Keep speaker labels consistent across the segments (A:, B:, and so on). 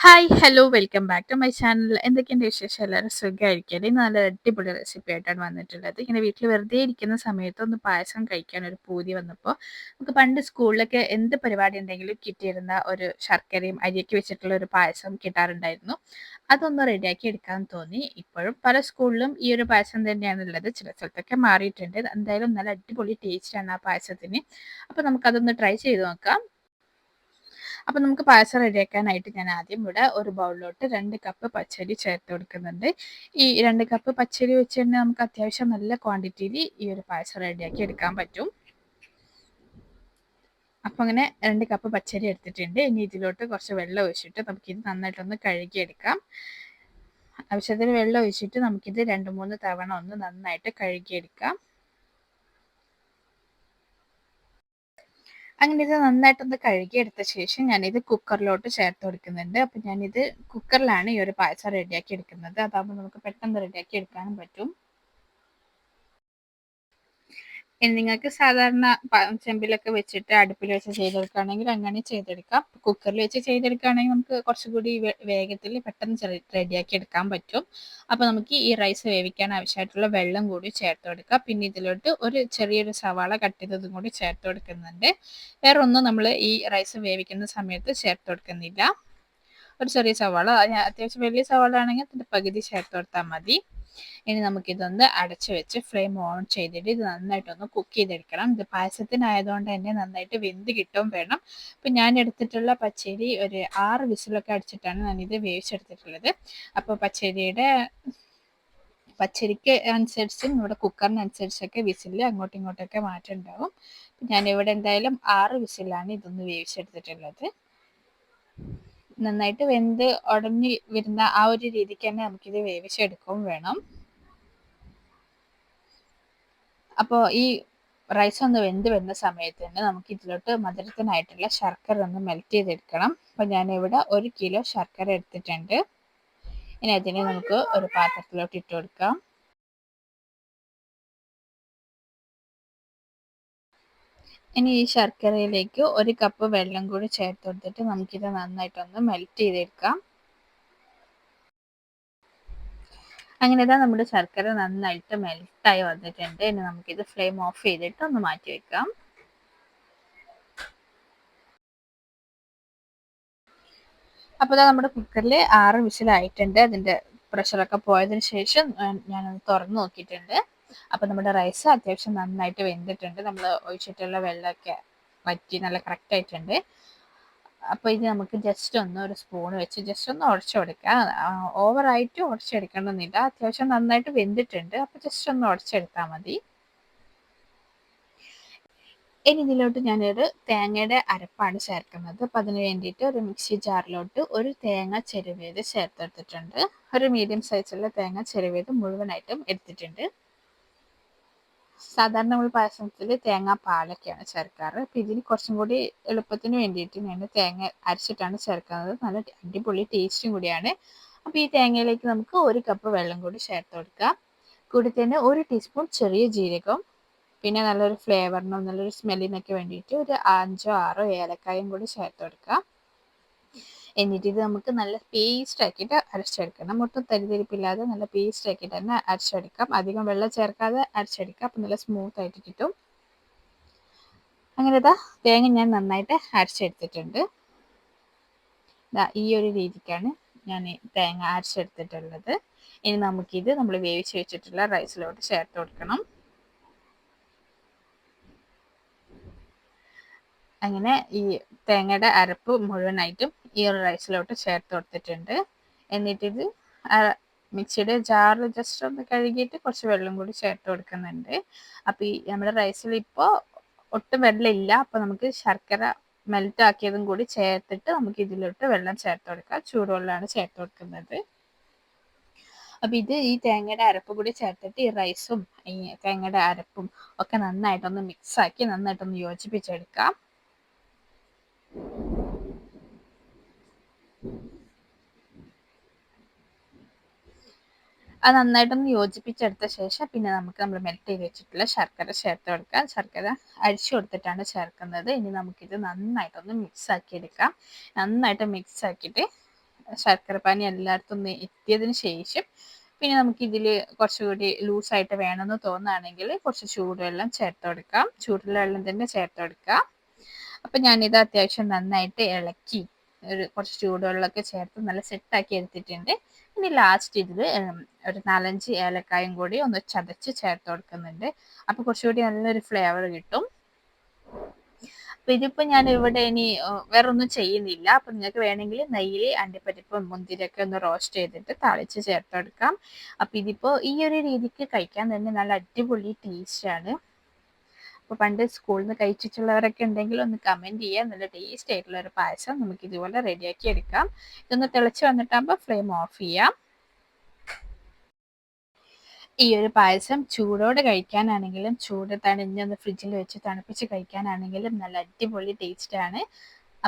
A: Hi hello welcome back to my channel. എന്തൊക്കെയുണ്ട് വിശേഷം? എല്ലാവരും സുഖമായിരിക്കല്ലേ? ഇന്ന് നല്ല അടിപൊളി റെസിപ്പി ആയിട്ടാണ് വന്നിട്ടുള്ളത്. ഇങ്ങനെ വീട്ടിൽ വെറുതെ ഇരിക്കുന്ന സമയത്ത് ഒന്ന് പായസം കഴിക്കാൻ ഒരു പൂതി വന്നപ്പോൾ നമുക്ക് പണ്ട് സ്കൂളിലൊക്കെ എന്ത് പരിപാടി ഉണ്ടെങ്കിലും കിട്ടിയിരുന്ന ഒരു ശർക്കരയും അരിയൊക്കെ വെച്ചിട്ടുള്ള ഒരു പായസം കിട്ടാറുണ്ടായിരുന്നു. അതൊന്ന് റെഡിയാക്കി എടുക്കാൻ തോന്നി. ഇപ്പോഴും പല സ്കൂളിലും ഈ ഒരു പായസം തന്നെയാണ് ഉള്ളത്. ചില സ്ഥലത്തൊക്കെ മാറിയിട്ടുണ്ട്. എന്തായാലും നല്ല അടിപൊളി ടേസ്റ്റാണ് ആ പായസത്തിന്. അപ്പോൾ നമുക്കതൊന്ന് ട്രൈ ചെയ്ത് നോക്കാം. അപ്പോൾ നമുക്ക് പായസം റെഡിയാക്കാനായിട്ട് ഞാൻ ആദ്യം ഇവിടെ ഒരു ബൗളിലോട്ട് 2 കപ്പ് പച്ചരി ചേർത്ത് കൊടുക്കുന്നുണ്ട്. ഈ 2 കപ്പ് പച്ചരി വെച്ച് തന്നെ നമുക്ക് അത്യാവശ്യം നല്ല ക്വാണ്ടിറ്റിയിൽ ഈ ഒരു പായസം റെഡിയാക്കി എടുക്കാൻ പറ്റും. അപ്പോൾ അങ്ങനെ 2 കപ്പ് പച്ചരി എടുത്തിട്ടുണ്ട്. ഇനി ഇതിലോട്ട് കുറച്ച് വെള്ളം ഒഴിച്ചിട്ട് നമുക്കിത് നന്നായിട്ടൊന്ന് കഴുകിയെടുക്കാം. ആവശ്യത്തിന് വെള്ളം ഒഴിച്ചിട്ട് നമുക്കിത് 2-3 തവണ ഒന്ന് നന്നായിട്ട് കഴുകിയെടുക്കാം. അങ്ങനെ ഇത് നന്നായിട്ടൊന്ന് കഴുകിയെടുത്ത ശേഷം ഞാനിത് കുക്കറിലോട്ട് ചേർത്ത് കൊടുക്കുന്നുണ്ട്. അപ്പം ഞാനിത് കുക്കറിലാണ് ഈ ഒരു പായസം റെഡിയാക്കി എടുക്കുന്നത്. അതാകുമ്പോൾ നമുക്ക് പെട്ടെന്ന് റെഡിയാക്കി എടുക്കാനും പറ്റും. ഇനി നിങ്ങൾക്ക് സാധാരണ ചെമ്പിലൊക്കെ വെച്ചിട്ട് അടുപ്പിൽ വെച്ച് ചെയ്തെടുക്കുകയാണെങ്കിൽ അങ്ങനെ ചെയ്തെടുക്കാം. കുക്കറിൽ വെച്ച് ചെയ്തെടുക്കുകയാണെങ്കിൽ നമുക്ക് കുറച്ചുകൂടി വേഗത്തിൽ പെട്ടെന്ന് റെഡിയാക്കി എടുക്കാൻ പറ്റും. അപ്പോൾ നമുക്ക് ഈ റൈസ് വേവിക്കാൻ ആവശ്യമായിട്ടുള്ള വെള്ളം കൂടി ചേർത്ത് കൊടുക്കാം. പിന്നെ ഇതിലോട്ട് ഒരു ചെറിയൊരു സവാള കട്ട് ചെയ്തതും കൂടി ചേർത്ത് കൊടുക്കുന്നുണ്ട്. വേറെ ഒന്നും നമ്മൾ ഈ റൈസ് വേവിക്കുന്ന സമയത്ത് ചേർത്ത് കൊടുക്കുന്നില്ല. ഒരു ചെറിയ സവാള, അത്യാവശ്യം വലിയ സവാള ആണെങ്കിൽ അതിൻ്റെ പകുതി ചേർത്ത് കൊടുത്താൽ മതി. ഇനി നമുക്കിതൊന്ന് അടച്ചു വെച്ച് ഫ്ലെയിം ഓൺ ചെയ്തിട്ട് ഇത് നന്നായിട്ടൊന്ന് കുക്ക് ചെയ്തെടുക്കണം. ഇത് പായസത്തിനായതുകൊണ്ട് തന്നെ നന്നായിട്ട് വെന്ത് കിട്ടും വേണം. ഇപ്പം ഞാൻ എടുത്തിട്ടുള്ള പച്ചരി ഒരു 6 വിസിലൊക്കെ അടിച്ചിട്ടാണ് ഞാനിത് വേവിച്ചെടുത്തിട്ടുള്ളത്. അപ്പോൾ പച്ചരിക്ക് അനുസരിച്ചും ഇവിടെ കുക്കറിനനുസരിച്ചൊക്കെ വിസിൽ അങ്ങോട്ടും ഇങ്ങോട്ടൊക്കെ മാറ്റം ഉണ്ടാവും. ഞാനിവിടെ എന്തായാലും 6 വിസിലാണ് ഇതൊന്ന് വേവിച്ചെടുത്തിട്ടുള്ളത്. നന്നായിട്ട് വെന്ത് ഉടഞ്ഞ് വരുന്ന ആ ഒരു രീതിക്ക് തന്നെ നമുക്കിത് വേവിച്ചെടുക്കുകയും വേണം. അപ്പോൾ ഈ റൈസ് ഒന്ന് വെന്ത് വരുന്ന സമയത്ത് തന്നെ നമുക്ക് ഇതിലോട്ട് മധുരത്തിനായിട്ടുള്ള ശർക്കര ഒന്ന് മെൽറ്റ് ചെയ്തെടുക്കണം. അപ്പോൾ ഞാനിവിടെ 1 കിലോ ശർക്കര എടുത്തിട്ടുണ്ട്. ഇനി അതിനെ നമുക്ക് ഒരു പാത്രത്തിലോട്ട് ഇട്ട് കൊടുക്കാം. ഇനി ഈ ശർക്കരയിലേക്ക് 1 കപ്പ് വെള്ളം കൂടി ചേർത്ത് കൊടുത്തിട്ട് നമുക്കിത് നന്നായിട്ടൊന്ന് മെൽറ്റ് ചെയ്തെടുക്കാം. അങ്ങനെ ഇതാ നമ്മുടെ ശർക്കര നന്നായിട്ട് മെൽറ്റായി വന്നിട്ടുണ്ട്. ഇനി നമുക്കിത് ഫ്ലെയിം ഓഫ് ചെയ്തിട്ട് ഒന്ന് മാറ്റി വെക്കാം. അപ്പോൾ നമ്മുടെ കുക്കറിൽ 6 വിസിലായിട്ടുണ്ട്. അതിൻ്റെ പ്രഷറൊക്കെ പോയതിന് ശേഷം ഞാനൊന്ന് തുറന്ന് നോക്കിയിട്ടുണ്ട്. അപ്പോൾ നമ്മുടെ റൈസ് അത്യാവശ്യം നന്നായിട്ട് വെന്തിട്ടുണ്ട്. നമ്മൾ ഒഴിച്ചിട്ടുള്ള വെള്ളമൊക്കെ വറ്റി നല്ല കറക്റ്റ് ആയിട്ടുണ്ട്. അപ്പോൾ ഇത് നമുക്ക് ജസ്റ്റ് ഒന്ന് ഒരു സ്പൂൺ വെച്ച് ജസ്റ്റ് ഒന്ന് ഉടച്ചെടുക്കാം. ഓവറായിട്ട് ഉടച്ചെടുക്കണമെന്നില്ല. അത്യാവശ്യം നന്നായിട്ട് വെന്തിട്ടുണ്ട്. അപ്പോൾ ജസ്റ്റ് ഒന്ന് ഉടച്ചെടുത്താൽ മതി. ഇനി ഇതിലോട്ട് ഞാനൊരു തേങ്ങയുടെ അരപ്പാണ് ചേർക്കുന്നത്. അപ്പോൾ അതിന് വേണ്ടിയിട്ട് ഒരു മിക്സി ജാറിലോട്ട് ഒരു തേങ്ങ ചിരവിയത് ചേർത്തെടുത്തിട്ടുണ്ട്. ഒരു മീഡിയം സൈസുള്ള തേങ്ങ ചിരവിയത് മുഴുവനായിട്ടും എടുത്തിട്ടുണ്ട്. സാധാരണ നമ്മൾ പായസത്തിൽ തേങ്ങാപ്പാലൊക്കെയാണ് ചേർക്കാറ്. അപ്പോൾ ഇതിന് കുറച്ചും കൂടി എളുപ്പത്തിന് വേണ്ടിയിട്ട് ഞാൻ തേങ്ങ അരച്ചിട്ടാണ് ചേർക്കുന്നത്. നല്ല അടിപൊളി ടേസ്റ്റും കൂടിയാണ്. അപ്പോൾ ഈ തേങ്ങയിലേക്ക് നമുക്ക് 1 കപ്പ് വെള്ളം കൂടി ചേർത്ത് കൊടുക്കാം. കൂടി തന്നെ 1 ടീസ്പൂൺ ചെറിയ ജീരകം, പിന്നെ നല്ലൊരു ഫ്ലേവറിനും നല്ലൊരു സ്മെല്ലിനൊക്കെ വേണ്ടിയിട്ട് ഒരു 5-6 ഏലക്കായും കൂടി ചേർത്ത് കൊടുക്കാം. എന്നിട്ട് ഇത് നമുക്ക് നല്ല പേസ്റ്റ് ആക്കിയിട്ട് അരച്ചെടുക്കണം. ഒട്ടും തരിതരിപ്പില്ലാതെ നല്ല പേസ്റ്റ് ആക്കിയിട്ട് തന്നെ അരച്ചെടുക്കാം. അധികം വെള്ളം ചേർക്കാതെ അരച്ചെടുക്കാം. അപ്പം നല്ല സ്മൂത്ത് ആയിട്ട് കിട്ടും. അങ്ങനെ തേങ്ങ ഞാൻ നന്നായിട്ട് അരച്ചെടുത്തിട്ടുണ്ട്. ഈ ഒരു രീതിക്കാണ് ഞാൻ തേങ്ങ അരച്ചെടുത്തിട്ടുള്ളത്. ഇനി നമുക്കിത് നമ്മൾ വേവിച്ച് വെച്ചിട്ടുള്ള റൈസിലോട്ട് ചേർത്ത് കൊടുക്കണം. അങ്ങനെ ഈ തേങ്ങയുടെ അരപ്പ് മുഴുവനായിട്ടും ഈ ഒരു റൈസിലോട്ട് ചേർത്ത് കൊടുത്തിട്ടുണ്ട്. എന്നിട്ടിത് മിക്സിയുടെ ജാറിൽ ജസ്റ്റ് ഒന്ന് കഴുകിയിട്ട് കുറച്ച് വെള്ളം കൂടി ചേർത്ത് കൊടുക്കുന്നുണ്ട്. അപ്പോൾ ഈ നമ്മുടെ റൈസിൽ ഇപ്പോൾ ഒട്ടും വെള്ളമില്ല. അപ്പോൾ നമുക്ക് ശർക്കര മെൽറ്റ് ആക്കിയതും കൂടി ചേർത്തിട്ട് നമുക്ക് ഇതിലോട്ട് വെള്ളം ചേർത്ത് കൊടുക്കാം. ചൂടുവെള്ളമാണ് ചേർത്ത് കൊടുക്കുന്നത്. അപ്പോൾ ഈ തേങ്ങയുടെ അരപ്പ് കൂടി ചേർത്തിട്ട് ഈ റൈസും ഈ തേങ്ങയുടെ അരപ്പും ഒക്കെ നന്നായിട്ടൊന്ന് മിക്സാക്കി നന്നായിട്ടൊന്ന് യോജിപ്പിച്ചെടുക്കാം. അത് നന്നായിട്ടൊന്ന് യോജിപ്പിച്ചെടുത്ത ശേഷം പിന്നെ നമുക്ക് നമ്മൾ മെൽറ്റ് ചെയ്ത് വെച്ചിട്ടുള്ള ശർക്കര ചേർത്ത് കൊടുക്കാം. ശർക്കര അരിച്ചു കൊടുത്തിട്ടാണ് ചേർക്കുന്നത്. ഇനി നമുക്കിത് നന്നായിട്ടൊന്ന് മിക്സ് ആക്കി എടുക്കാം. നന്നായിട്ട് മിക്സ് ആക്കിയിട്ട് ശർക്കര പാനി എല്ലായിടത്തും ഒന്ന് എത്തിയതിന് ശേഷം പിന്നെ നമുക്ക് ഇതിൽ കുറച്ചുകൂടി ലൂസായിട്ട് വേണമെന്ന് തോന്നുകയാണെങ്കിൽ കുറച്ച് ചൂടുവെള്ളം ചേർത്ത് കൊടുക്കാം. ചൂടുള്ള വെള്ളം തന്നെ ചേർത്ത് കൊടുക്കാം. അപ്പം ഞാനിത് അത്യാവശ്യം നന്നായിട്ട് ഇളക്കി കുറച്ച് ചൂടുവെള്ളമൊക്കെ ചേർത്ത് നല്ല സെറ്റാക്കി എടുത്തിട്ടുണ്ട്. ഇനി ലാസ്റ്റ് ഇതിൽ ഒരു 4-5 ഏലക്കായും കൂടി ഒന്ന് ചതച്ച് ചേർത്ത് കൊടുക്കുന്നുണ്ട്. അപ്പോൾ കുറച്ചുകൂടി നല്ലൊരു ഫ്ലേവർ കിട്ടും. അപ്പം ഇതിപ്പോൾ ഞാൻ ഇവിടെ ഇനി വേറെ ഒന്നും ചെയ്യുന്നില്ല. അപ്പം നിങ്ങൾക്ക് വേണമെങ്കിൽ നെയ്യിൽ അണ്ടിപ്പരിപ്പും മുന്തിരിയൊക്കെ ഒന്ന് റോസ്റ്റ് ചെയ്തിട്ട് താളിച്ച് ചേർത്ത് കൊടുക്കാം. അപ്പം ഇതിപ്പോൾ ഈ ഒരു രീതിക്ക് കഴിക്കാൻ തന്നെ നല്ല അടിപൊളി ടേസ്റ്റാണ്. അപ്പോൾ പണ്ട് സ്കൂളിൽ നിന്ന് കഴിച്ചിട്ടുള്ളവരൊക്കെ ഉണ്ടെങ്കിൽ ഒന്ന് കമൻറ്റ് ചെയ്യുക. നല്ല ടേസ്റ്റ് ആയിട്ടുള്ള ഒരു പായസം നമുക്ക് ഇതുപോലെ റെഡിയാക്കി എടുക്കാം. ഇതൊന്ന് തിളച്ച് വന്നിട്ടാകുമ്പോൾ ഫ്ലെയിം ഓഫ് ചെയ്യാം. ഈ ഒരു പായസം ചൂടോടെ കഴിക്കാനാണെങ്കിലും ചൂട് തണിഞ്ഞൊന്ന് ഫ്രിഡ്ജിൽ വെച്ച് തണുപ്പിച്ച് കഴിക്കാനാണെങ്കിലും നല്ല അടിപൊളി ടേസ്റ്റാണ്.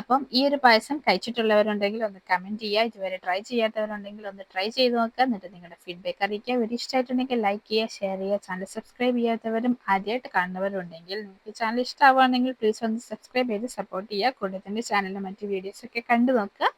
A: അപ്പം ഈ ഒരു പായസം കഴിച്ചിട്ടുള്ളവരുണ്ടെങ്കിൽ ഒന്ന് കമൻറ്റ് ചെയ്യുക. ഇതുവരെ ട്രൈ ചെയ്യാത്തവരുണ്ടെങ്കിൽ ഒന്ന് ട്രൈ ചെയ്ത് നോക്കുക. എന്നിട്ട് നിങ്ങളുടെ ഫീഡ്ബാക്ക് അറിയിക്കുക. വീഡിയോ ഇഷ്ടമായിട്ടുണ്ടെങ്കിൽ ലൈക്ക് ചെയ്യുക, ഷെയർ ചെയ്യുക. ചാനൽ സബ്സ്ക്രൈബ് ചെയ്യാത്തവരും ആദ്യമായിട്ട് കാണുന്നവരുണ്ടെങ്കിൽ നിങ്ങൾക്ക് ചാനൽ ഇഷ്ടമാവുകയാണെങ്കിൽ പ്ലീസ് ഒന്ന് സബ്സ്ക്രൈബ് ചെയ്ത് സപ്പോർട്ട് ചെയ്യുക. കൂടെ തന്നെ ചാനലിലെ മറ്റ് വീഡിയോസൊക്കെ കണ്ടു നോക്കുക.